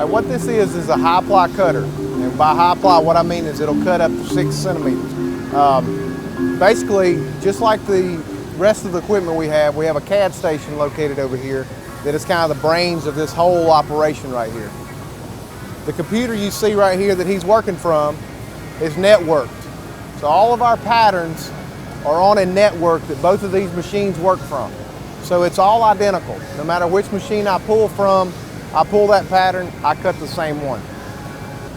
What this is a high ply cutter. And by high ply, what I mean is it'll cut up to 6 centimeters. Basically, just like the rest of the equipment we have a CAD station located over here that is kind of the brains of this whole operation right here. The computer you see right here that he's working from is networked. So all of our patterns are on a network that both of these machines work from. So it's all identical. No matter which machine I pull from, I pull that pattern, I cut the same one.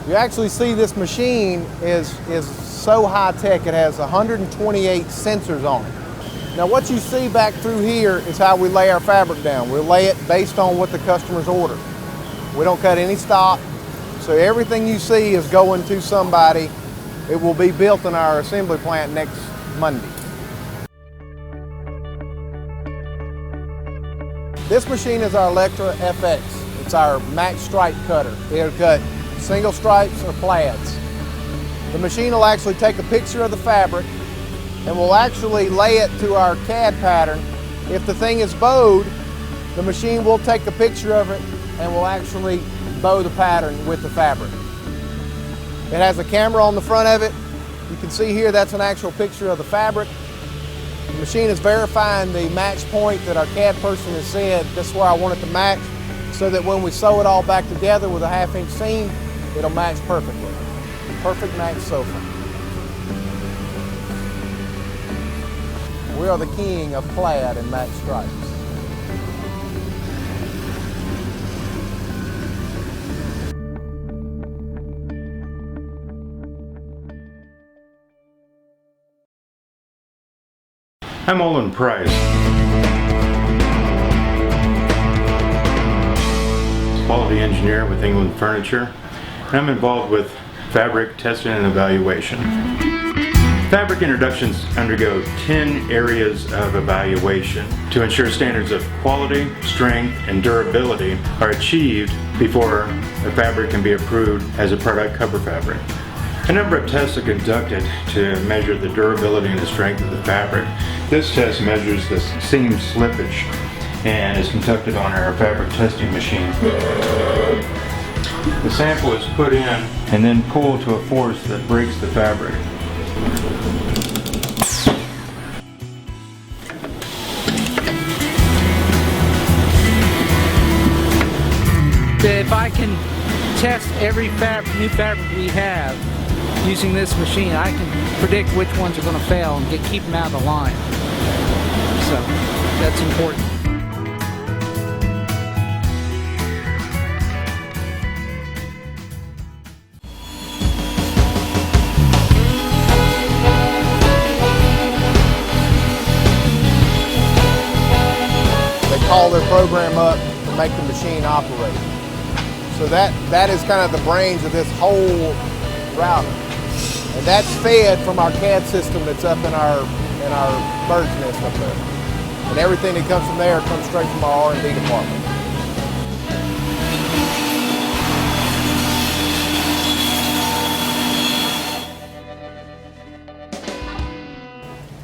You actually see this machine is so high tech, it has 128 sensors on it. Now what you see back through here is how we lay our fabric down. We lay it based on what the customers order. We don't cut any stock, so everything you see is going to somebody. It will be built in our assembly plant next Monday. This machine is our Electra FX. It's our max stripe cutter. It'll cut single stripes or plaids. The machine will actually take a picture of the fabric and we'll actually lay it to our CAD pattern. If the thing is bowed, the machine will take a picture of it and will actually bow the pattern with the fabric. It has a camera on the front of it. You can see here that's an actual picture of the fabric. The machine is verifying the match point that our CAD person has said, this is where I want it to match, so that when we sew it all back together with a 1/2 inch seam, it'll match perfectly. Perfect match sofa. We are the king of plaid and match stripes. I'm Olin Price, quality engineer with England Furniture, and I'm involved with fabric testing and evaluation. Fabric introductions undergo 10 areas of evaluation to ensure standards of quality, strength, and durability are achieved before a fabric can be approved as a product cover fabric. A number of tests are conducted to measure the durability and the strength of the fabric. This test measures the seam slippage and is conducted on our fabric testing machine. The sample is put in and then pulled to a force that breaks the fabric. If I can test every new fabric we have using this machine, I can predict which ones are going to fail and keep them out of the line. So that's important. They call their program up to make the machine operate. So that is kind of the brains of this whole router. And that's fed from our CAD system that's up in our bird's nest up there. And everything that comes from there comes straight from our R&D department.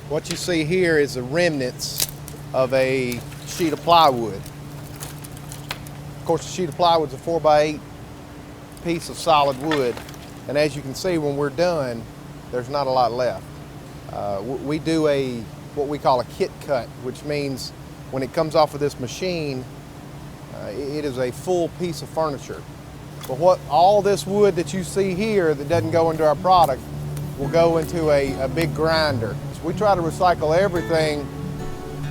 What you see here is the remnants of a sheet of plywood. Of course, the sheet of plywood is a 4x8 piece of solid wood. And as you can see, when we're done, there's not a lot left. We do what we call a kit cut, which means when it comes off of this machine, it is a full piece of furniture. But all this wood that you see here that doesn't go into our product will go into a big grinder. So we try to recycle everything.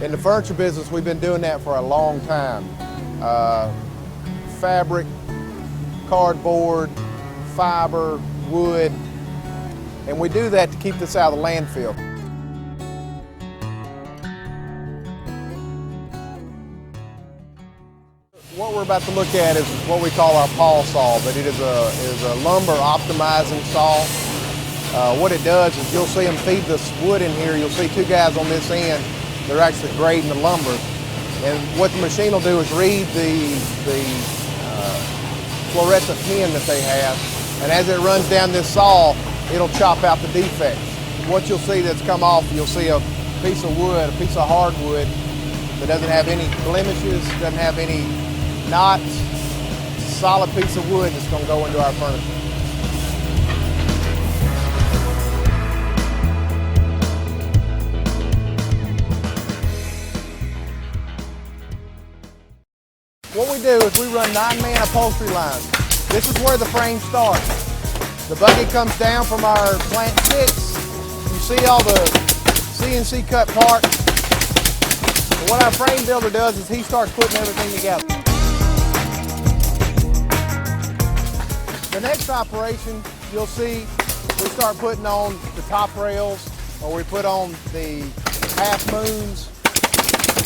In the furniture business, we've been doing that for a long time. Fabric, cardboard, fiber, wood, and we do that to keep this out of the landfill. What we're about to look at is what we call our pawl saw, but it is a lumber optimizing saw. What it does is you'll see them feed this wood in here. You'll see two guys on this end. They're actually grading the lumber. And what the machine will do is read the fluorescent pin that they have, and as it runs down this saw, it'll chop out the defects. What you'll see that's come off, you'll see a piece of wood, a piece of hardwood that doesn't have any blemishes, doesn't have any knots, solid piece of wood that's going to go into our furniture. What we do is we run 9-man upholstery lines. This is where the frame starts. The buggy comes down from our plant 6. You see all the CNC cut parts. And what our frame builder does is he starts putting everything together. The next operation, you'll see we start putting on the top rails, or we put on the half moons,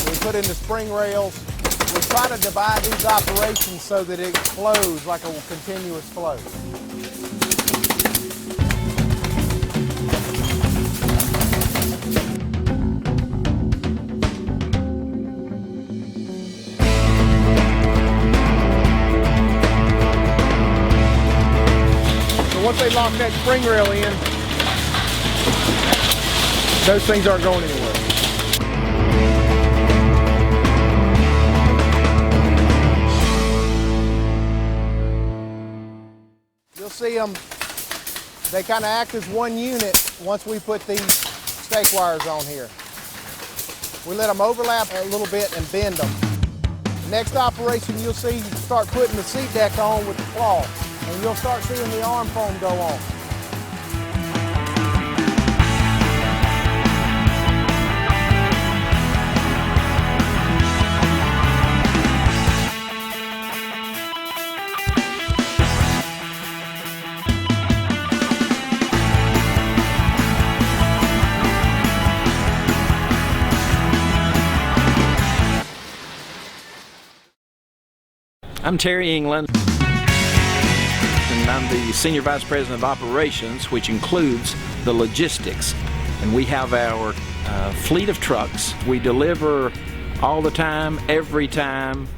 we put in the spring rails. We try to divide these operations so that it flows like a continuous flow. So once they lock that spring rail in, those things aren't going anywhere. You'll see them, they kind of act as one unit once we put these stake wires on here. We let them overlap a little bit and bend them. Next operation, you'll see start putting the seat deck on with the claw, and you'll start seeing the arm foam go on. I'm Terry England, and I'm the Senior Vice President of Operations, which includes the logistics. And we have our fleet of trucks. We deliver all the time, every time,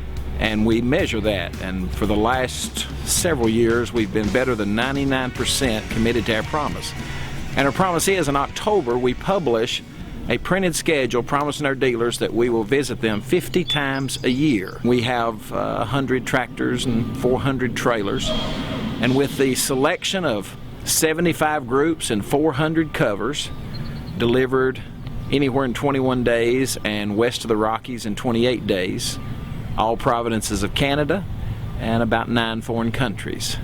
and we measure that. And for the last several years, we've been better than 99% committed to our promise. And our promise is, in October, we publish a printed schedule promising our dealers that we will visit them 50 times a year. We have 100 tractors and 400 trailers, and with the selection of 75 groups and 400 covers delivered anywhere in 21 days and west of the Rockies in 28 days, all provinces of Canada and about 9 foreign countries.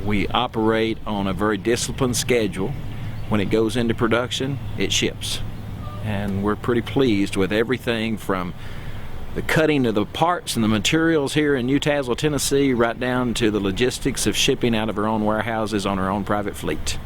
We operate on a very disciplined schedule. When it goes into production, it ships. And we're pretty pleased with everything from the cutting of the parts and the materials here in New Tazewell, Tennessee, right down to the logistics of shipping out of our own warehouses on our own private fleet.